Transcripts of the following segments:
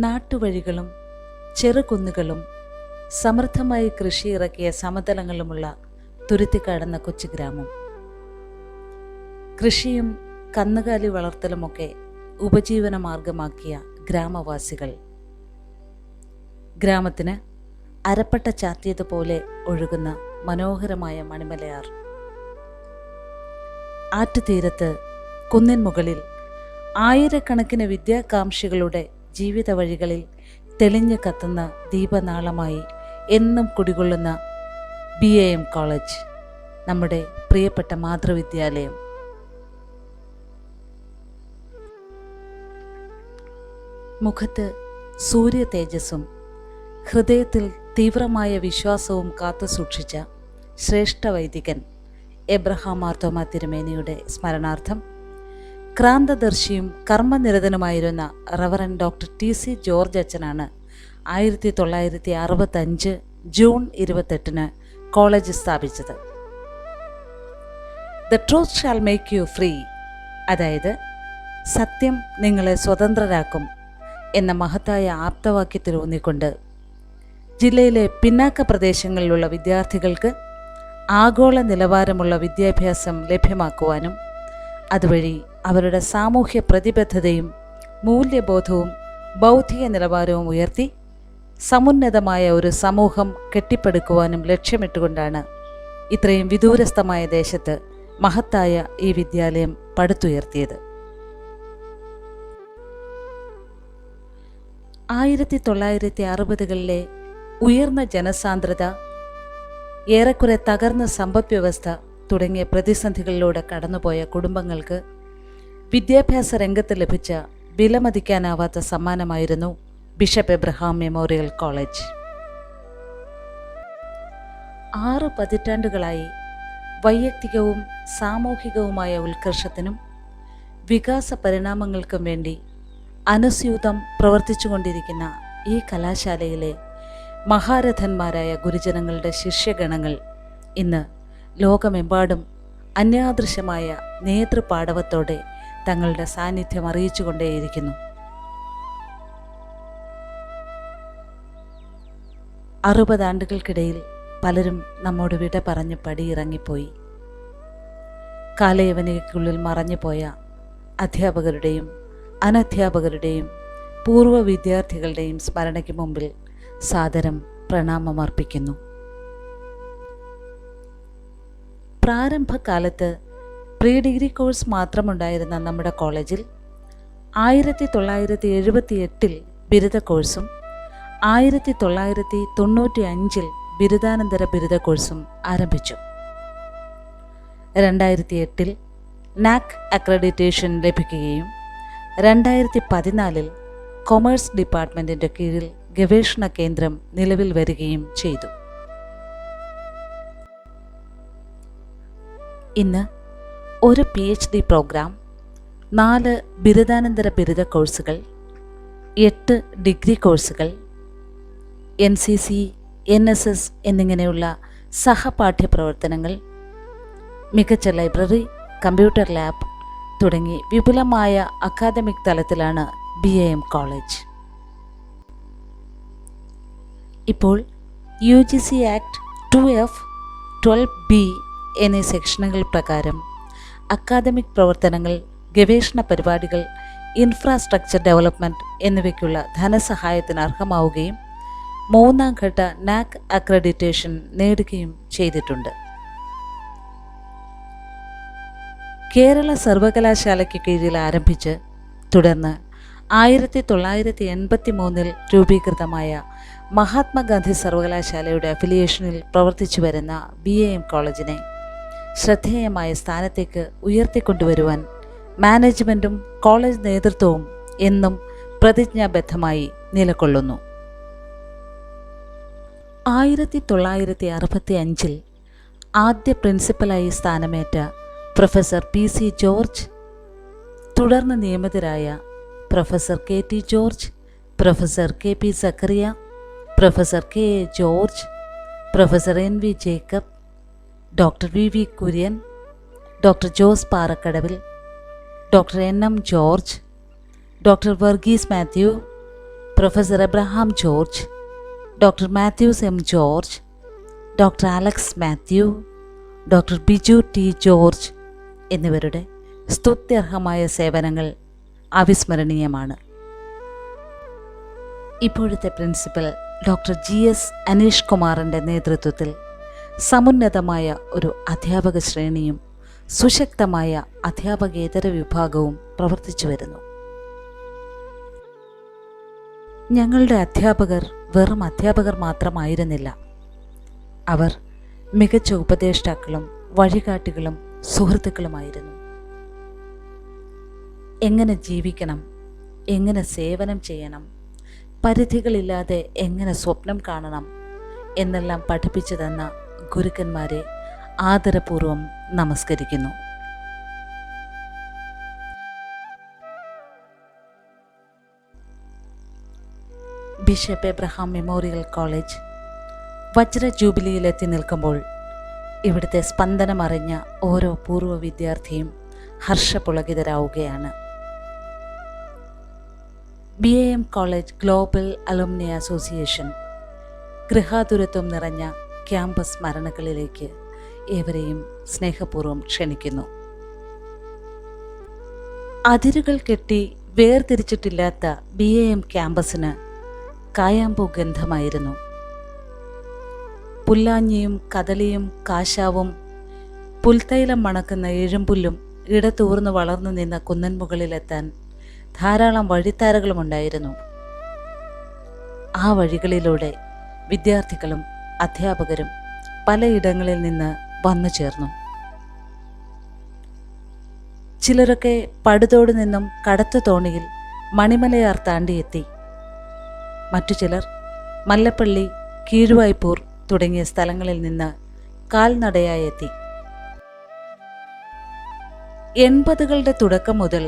നാട്ടുവഴികളും ചെറുകുന്നുകളും സമൃദ്ധമായി കൃഷി ഇറക്കിയ സമതലങ്ങളുമുള്ള തുരുത്തിക്കാടുന്ന കൊച്ചു ഗ്രാമം. കൃഷിയും കന്നുകാലി വളർത്തലുമൊക്കെ ഉപജീവന മാർഗമാക്കിയ ഗ്രാമവാസികൾ. ഗ്രാമത്തിന് അരപ്പട്ട ചാത്തിയതുപോലെ ഒഴുകുന്ന മനോഹരമായ മണിമലയാർ. ആറ്റുതീരത്ത് കുന്നിൻ മുകളിൽ ആയിരക്കണക്കിന് വിദ്യാകാംക്ഷികളുടെ ജീവിത വഴികളിൽ തെളിഞ്ഞു കത്തുന്ന ദീപനാളമായി എന്നും കുടികൊള്ളുന്ന BAM കോളേജ്, നമ്മുടെ പ്രിയപ്പെട്ട മാതൃവിദ്യാലയം. മുഖത്ത് സൂര്യ തേജസ്സും ഹൃദയത്തിൽ തീവ്രമായ വിശ്വാസവും കാത്തുസൂക്ഷിച്ച ശ്രേഷ്ഠ വൈദികൻ എബ്രഹാം മാർത്തോമാ തിരുമേനിയുടെ സ്മരണാർത്ഥം ക്രാന്തദർശിയും കർമ്മനിരതനുമായിരുന്ന റവറൻ ഡോക്ടർ TC ജോർജ് അച്ഛനാണ് 1965 ജൂൺ 28 കോളേജ് സ്ഥാപിച്ചത്. The truth shall make you free, അതായത് സത്യം നിങ്ങളെ സ്വതന്ത്രരാക്കും എന്ന മഹത്തായ ആപ്തവാക്യത്തിലൂന്നിക്കൊണ്ട് ജില്ലയിലെ പിന്നാക്ക പ്രദേശങ്ങളിലുള്ള വിദ്യാർത്ഥികൾക്ക് ആഗോള നിലവാരമുള്ള വിദ്യാഭ്യാസം ലഭ്യമാക്കുവാനും അതുവഴി അവരുടെ സാമൂഹ്യ പ്രതിബദ്ധതയും മൂല്യബോധവും ബൗദ്ധിക നിലവാരവും ഉയർത്തി സമുന്നതമായ ഒരു സമൂഹം കെട്ടിപ്പടുക്കുവാനും ലക്ഷ്യമിട്ടുകൊണ്ടാണ് ഇത്രയും വിദൂരസ്ഥമായ ദേശത്ത് മഹത്തായ ഈ വിദ്യാലയം പടുത്തുയർത്തിയത്. 1960കളിലെ ഉയർന്ന ജനസാന്ദ്രത, ഏറെക്കുറെ തകർന്ന സമ്പദ് വ്യവസ്ഥ തുടങ്ങിയ പ്രതിസന്ധികളിലൂടെ കടന്നുപോയ കുടുംബങ്ങൾക്ക് വിദ്യാഭ്യാസ രംഗത്ത് ലഭിച്ച വിലമതിക്കാനാവാത്ത സമ്മാനമായിരുന്നു ബിഷപ്പ് എബ്രഹാം മെമ്മോറിയൽ കോളേജ്. 6 പതിറ്റാണ്ടുകളായി വൈയക്തികവും സാമൂഹികവുമായ ഉത്കർഷത്തിനും വികാസ പരിണാമങ്ങൾക്കും വേണ്ടി അനുസ്യൂതം പ്രവർത്തിച്ചുകൊണ്ടിരിക്കുന്ന ഈ കലാശാലയിലെ മഹാരഥന്മാരായ ഗുരുജനങ്ങളുടെ ശിഷ്യഗണങ്ങൾ ഇന്ന് ലോകമെമ്പാടും അന്യാദൃശ്യമായ നേതൃപാടവത്തോടെ തങ്ങളുടെ സാന്നിധ്യം അറിയിച്ചുകൊണ്ടേയിരിക്കുന്നു. 60 ആണ്ടുകൾക്കിടയിൽ പലരും നമ്മോട് വിട പറഞ്ഞ് പടിയിറങ്ങിപ്പോയി. കാലയവനികയ്ക്കുള്ളിൽ മറഞ്ഞുപോയ അധ്യാപകരുടെയും അനധ്യാപകരുടെയും പൂർവ്വ വിദ്യാർത്ഥികളുടെയും സ്മരണയ്ക്ക് മുമ്പിൽ സാദരം പ്രണാമമർപ്പിക്കുന്നു. പ്രാരംഭകാലത്ത് പ്രീ ഡിഗ്രി കോഴ്സ് മാത്രമുണ്ടായിരുന്ന നമ്മുടെ കോളേജിൽ 1978 ബിരുദ കോഴ്സും 1995 ബിരുദാനന്തര ബിരുദ കോഴ്സും ആരംഭിച്ചു. 2008 NAC അക്രഡിറ്റേഷൻ ലഭിക്കുകയും 2014 കൊമേഴ്സ് ഡിപ്പാർട്ട്മെൻറ്റിൻ്റെ കീഴിൽ ഗവേഷണ കേന്ദ്രം നിലവിൽ വരികയും ചെയ്തു. ഇന്ന് ഒരു PhD പ്രോഗ്രാം, 4 ബിരുദാനന്തര ബിരുദ കോഴ്സുകൾ, 8 ഡിഗ്രി കോഴ്സുകൾ, NCC, NSS എന്നിങ്ങനെയുള്ള സഹപാഠ്യ പ്രവർത്തനങ്ങൾ, മികച്ച ലൈബ്രറി, കമ്പ്യൂട്ടർ ലാബ് തുടങ്ങി വിപുലമായ അക്കാദമിക് തലത്തിലാണ് BAM കോളേജ്. ഇപ്പോൾ UGC ആക്ട് 2F, 12B എന്നീ സെക്ഷനുകൾ പ്രകാരം അക്കാദമിക് പ്രവർത്തനങ്ങൾ, ഗവേഷണ പരിപാടികൾ, ഇൻഫ്രാസ്ട്രക്ചർ ഡെവലപ്മെൻറ്റ് എന്നിവയ്ക്കുള്ള ധനസഹായത്തിന് അർഹമാവുകയും 3ാം ഘട്ട NAC അക്രഡിറ്റേഷൻ നേടുകയും ചെയ്തിട്ടുണ്ട്. കേരള സർവകലാശാലയ്ക്ക് കീഴിൽ ആരംഭിച്ച് തുടർന്ന് 1983 രൂപീകൃതമായ മഹാത്മാഗാന്ധി സർവകലാശാലയുടെ അഫിലിയേഷനിൽ പ്രവർത്തിച്ചു വരുന്ന BAM കോളേജിനെ ശ്രദ്ധേയമായ സ്ഥാനത്തേക്ക് ഉയർത്തിക്കൊണ്ടുവരുവാൻ മാനേജ്മെൻറ്റും കോളേജ് നേതൃത്വവും എന്നും പ്രതിജ്ഞാബദ്ധമായി നിലകൊള്ളുന്നു. 1965 ആദ്യ പ്രിൻസിപ്പലായി സ്ഥാനമേറ്റ പ്രൊഫസർ PC ജോർജ്, തുടർന്ന് നിയമിതരായ professor KT George, professor KP Zacharia, professor KA George, professor NV Jacob, doctor VV Kurian, doctor Jose Parakkadavil, doctor NM George, doctor Varghese Mathew, professor Abraham George, doctor Mathews M George, doctor Alex Mathew, doctor Biju T George എന്നിവരുടെ സ്തുത്യർഹമായ സേവനങ്ങൾ അവിസ്മരണീയമാണ്. ഇപ്പോഴത്തെ പ്രിൻസിപ്പൽ ഡോക്ടർ GS അനീഷ് കുമാറിൻ്റെ നേതൃത്വത്തിൽ സമുന്നതമായ ഒരു അധ്യാപക ശ്രേണിയും സുശക്തമായ അധ്യാപകേതര വിഭാഗവും പ്രവർത്തിച്ചു വരുന്നു. ഞങ്ങളുടെ അധ്യാപകർ വെറും അധ്യാപകർ മാത്രമായിരുന്നില്ല. അവർ മികച്ച ഉപദേഷ്ടാക്കളും വഴികാട്ടികളും സുഹൃത്തുക്കളുമായിരുന്നു. എങ്ങനെ ജീവിക്കണം, എങ്ങനെ സേവനം ചെയ്യണം, പരിധികളില്ലാതെ എങ്ങനെ സ്വപ്നം കാണണം എന്നെല്ലാം പഠിപ്പിച്ചു തന്ന ഗുരുക്കന്മാരെ ആദരപൂർവം നമസ്കരിക്കുന്നു. ബിഷപ്പ് എബ്രഹാം മെമ്മോറിയൽ കോളേജ് വജ്ര ജൂബിലിയിലെത്തി നിൽക്കുമ്പോൾ ഇവിടുത്തെ സ്പന്ദനമറിഞ്ഞ ഓരോ പൂർവ്വ വിദ്യാർത്ഥിയും ഹർഷപുളകിതരാവുകയാണ്. BAM college global alumni association ഗൃഹാതുരത്വം നിറഞ്ഞ ക്യാമ്പസ് സ്മരണകളിലേക്ക് ഏവരെയും സ്നേഹപൂർവ്വം ക്ഷണിക്കുന്നു. അതിരുകൾ കെട്ടി വേർതിരിച്ചിട്ടില്ലാത്ത BAM ക്യാമ്പസിന് കായാമ്പൂ ഗന്ധമായിരുന്നു. പുല്ലാഞ്ഞിയും കദളിയും കാശാവും പുൽത്തൈലം മണക്കുന്ന എഴുമ്പുല്ലും ഇടതൂർന്ന് വളർന്നു നിന്ന കുന്നൻ മുകളിലെത്താൻ ധാരാളം വഴിത്താരകളുമുണ്ടായിരുന്നു. ആ വഴികളിലൂടെ വിദ്യാർത്ഥികളും അധ്യാപകരും പലയിടങ്ങളിൽ നിന്ന് വന്നു ചേർന്നു. ചിലരൊക്കെ പടുതോട് നിന്നും കടത്തു തോണിയിൽ മണിമലയാർ താണ്ടിയെത്തി. മറ്റു ചിലർ മല്ലപ്പള്ളി, കീഴുവായ്പൂർ തുടങ്ങിയ സ്ഥലങ്ങളിൽ നിന്ന് കാൽനടയായി എത്തി. 80കളുടെ തുടക്കം മുതൽ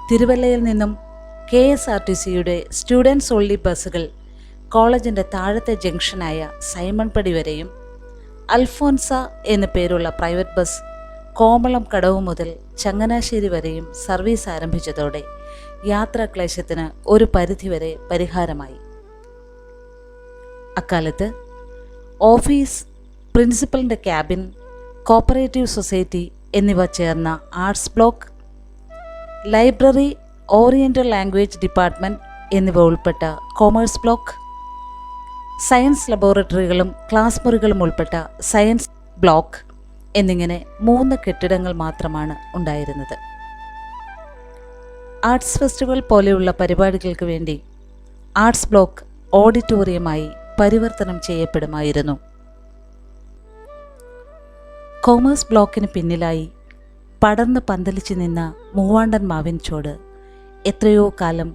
തിരുവല്ലയിൽ നിന്നും KSRTCയുടെ സ്റ്റുഡൻസ് ഓൺലി ബസ്സുകൾ കോളേജിൻ്റെ താഴത്തെ ജംഗ്ഷനായ സൈമൺപടി വരെയും അൽഫോൻസ എന്നു പേരുള്ള പ്രൈവറ്റ് ബസ് കോമളം കടവ് മുതൽ ചങ്ങനാശ്ശേരി വരെയും സർവീസ് ആരംഭിച്ചതോടെ യാത്രാക്ലേശത്തിന് ഒരു പരിധിവരെ പരിഹാരമായി. അക്കാലത്ത് ഓഫീസ്, പ്രിൻസിപ്പലിൻ്റെ ക്യാബിൻ, കോപ്പറേറ്റീവ് സൊസൈറ്റി എന്നിവ ചേർന്ന arts block, library, oriental language department എന്നിവ ഉൾപ്പെട്ട കൊമേഴ്സ് ബ്ലോക്ക്, സയൻസ് ലബോറട്ടറികളും ക്ലാസ് മുറികളും ഉൾപ്പെട്ട സയൻസ് ബ്ലോക്ക് എന്നിങ്ങനെ 3 കെട്ടിടങ്ങൾ മാത്രമാണ് ഉണ്ടായിരുന്നത്. ആർട്സ് ഫെസ്റ്റിവൽ പോലെയുള്ള പരിപാടികൾക്ക് വേണ്ടി ആർട്സ് ബ്ലോക്ക് ഓഡിറ്റോറിയമായി പരിവർത്തനം ചെയ്യപ്പെടുമായിരുന്നു. കൊമേഴ്സ് ബ്ലോക്കിന് പിന്നിലായി പടർന്ന് പന്തലിച്ചു നിന്ന മൂവാണ്ടൻ മാവിൻ ചോട് എത്രയോ കാലം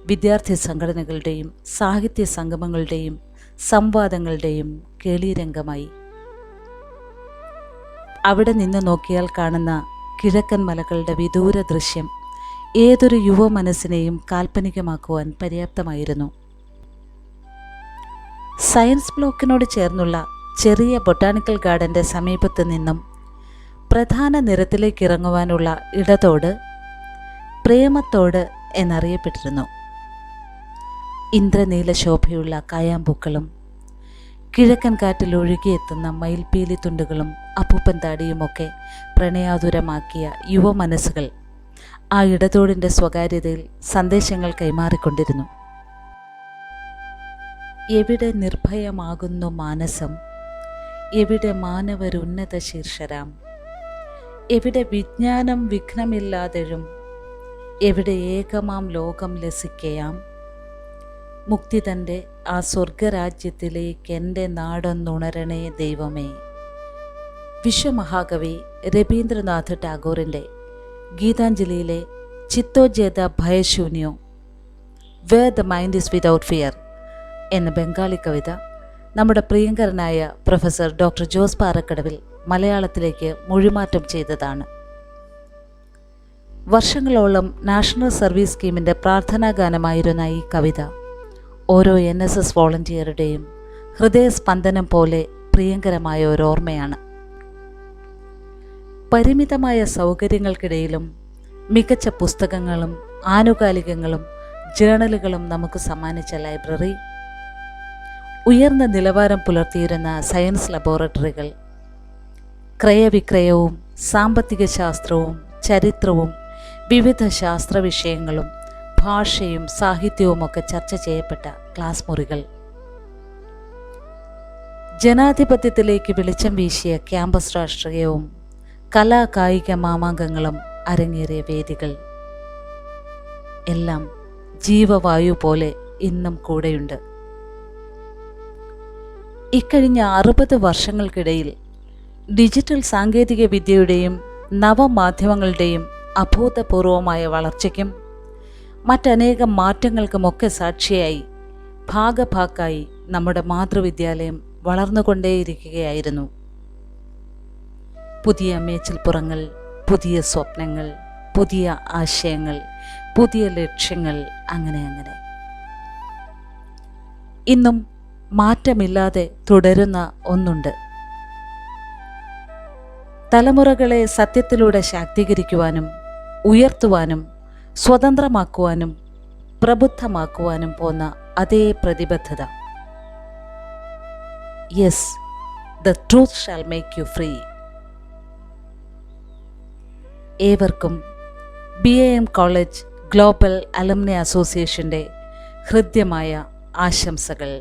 വിദ്യാർത്ഥി സംഘടനകളുടെയും സാഹിത്യ സംഗമങ്ങളുടെയും സംവാദങ്ങളുടെയും കേളീരംഗമായി. അവിടെ നിന്ന് നോക്കിയാൽ കാണുന്ന കിഴക്കൻ മലകളുടെ വിദൂര ദൃശ്യം ഏതൊരു യുവ മനസ്സിനെയും കാൽപ്പനികമാക്കുവാൻ പര്യാപ്തമായിരുന്നു. സയൻസ് ബ്ലോക്കിനോട് ചേർന്നുള്ള ചെറിയ ബൊട്ടാണിക്കൽ ഗാർഡൻ്റെ സമീപത്ത് നിന്നും പ്രധാന നിരത്തിലേക്ക് ഇറങ്ങുവാനുള്ള ഇടതോട് പ്രേമത്തോട് എന്നറിയപ്പെട്ടിരുന്നു. ഇന്ദ്രനീല ശോഭയുള്ള കായാമ്പൂക്കളും കിഴക്കൻ കാറ്റിൽ ഒഴുകിയെത്തുന്ന മയിൽപീലി തുണ്ടുകളും അപ്പൂപ്പൻ താടിയുമൊക്കെ പ്രണയാതുരമാക്കിയ യുവ മനസ്സുകൾ ആ ഇടതോടിൻ്റെ സ്വകാര്യതയിൽ സന്ദേശങ്ങൾ കൈമാറിക്കൊണ്ടിരുന്നു. എവിടെ നിർഭയമാകുന്നു മാനസം, എവിടെ മാനവരുന്നത ശീർഷരാം, എവിടെ വിജ്ഞാനം വിഘ്നമില്ലാതെഴും, എവിടെ ഏകമാം ലോകം ലസിക്കയാം, മുക്തി തൻ്റെ ആ സ്വർഗരാജ്യത്തിലേക്ക് എൻ്റെ നാടൊന്നുണരണേ ദൈവമേ. വിശ്വമഹാകവി രവീന്ദ്രനാഥ് ടാഗോറിൻ്റെ ഗീതാഞ്ജലിയിലെ ചിത്തോജേത ഭയശൂന്യോ where the mind is without fear എന്ന ബംഗാളി കവിത നമ്മുടെ പ്രിയങ്കരനായ പ്രൊഫസർ ഡോക്ടർ ജോസ് പാറക്കടവിൽ മലയാളത്തിലേക്ക് മൊഴിമാറ്റം ചെയ്തതാണ്. വർഷങ്ങളോളം നാഷണൽ സർവീസ് സ്കീമിൻ്റെ പ്രാർത്ഥനാഗാനമായിരുന്ന ഈ കവിത ഓരോ NSS വോളണ്ടിയറുടെയും ഹൃദയസ്പന്ദനം പോലെ പ്രിയങ്കരമായ ഒരോർമ്മയാണ്. പരിമിതമായ സൗകര്യങ്ങൾക്കിടയിലും മികച്ച പുസ്തകങ്ങളും ആനുകാലികങ്ങളും ജേണലുകളും നമുക്ക് സമ്മാനിച്ച ലൈബ്രറി, ഉയർന്ന നിലവാരം പുലർത്തിയിരുന്ന സയൻസ് ലബോറട്ടറികൾ, ക്രയവിക്രയവും സാമ്പത്തിക ശാസ്ത്രവും ചരിത്രവും വിവിധ ശാസ്ത്ര വിഷയങ്ങളും ഭാഷയും സാഹിത്യവുമൊക്കെ ചർച്ച ചെയ്യപ്പെട്ട ക്ലാസ് മുറികൾ, ജനാധിപത്യത്തിലേക്ക് വെളിച്ചം വീശിയ ക്യാമ്പസ് രാഷ്ട്രീയവും കലാകായിക മാമാങ്കങ്ങളും അരങ്ങേറിയ വേദികൾ എല്ലാം ജീവവായു പോലെ ഇന്നും കൂടെയുണ്ട്. ഇക്കഴിഞ്ഞ 60 വർഷങ്ങൾക്കിടയിൽ ഡിജിറ്റൽ സാങ്കേതിക വിദ്യയുടെയും നവമാധ്യമങ്ങളുടെയും അഭൂതപൂർവമായ വളർച്ചയ്ക്കും മറ്റനേകം മാറ്റങ്ങൾക്കുമൊക്കെ സാക്ഷിയായി ഭാഗഭാക്കായി നമ്മുടെ മാതൃവിദ്യാലയം വളർന്നുകൊണ്ടേയിരിക്കുകയായിരുന്നു. പുതിയ മേച്ചിൽപ്പുറങ്ങൾ, പുതിയ സ്വപ്നങ്ങൾ, പുതിയ ആശയങ്ങൾ, പുതിയ ലക്ഷ്യങ്ങൾ, അങ്ങനെ അങ്ങനെ. ഇന്നും മാറ്റമില്ലാതെ തുടരുന്ന ഒന്നുണ്ട്. തലമുറകളെ സത്യത്തിലൂടെ ശാക്തീകരിക്കുവാനും ഉയർത്തുവാനും സ്വതന്ത്രമാക്കുവാനും പ്രബുദ്ധമാക്കുവാനും പോന്ന അതേ പ്രതിബദ്ധത. Yes, the truth shall make you free. ഏവർക്കും BAM കോളേജ് ഗ്ലോബൽ അലുമിനി അസോസിയേഷൻ്റെ ഹൃദ്യമായ ആശംസകൾ.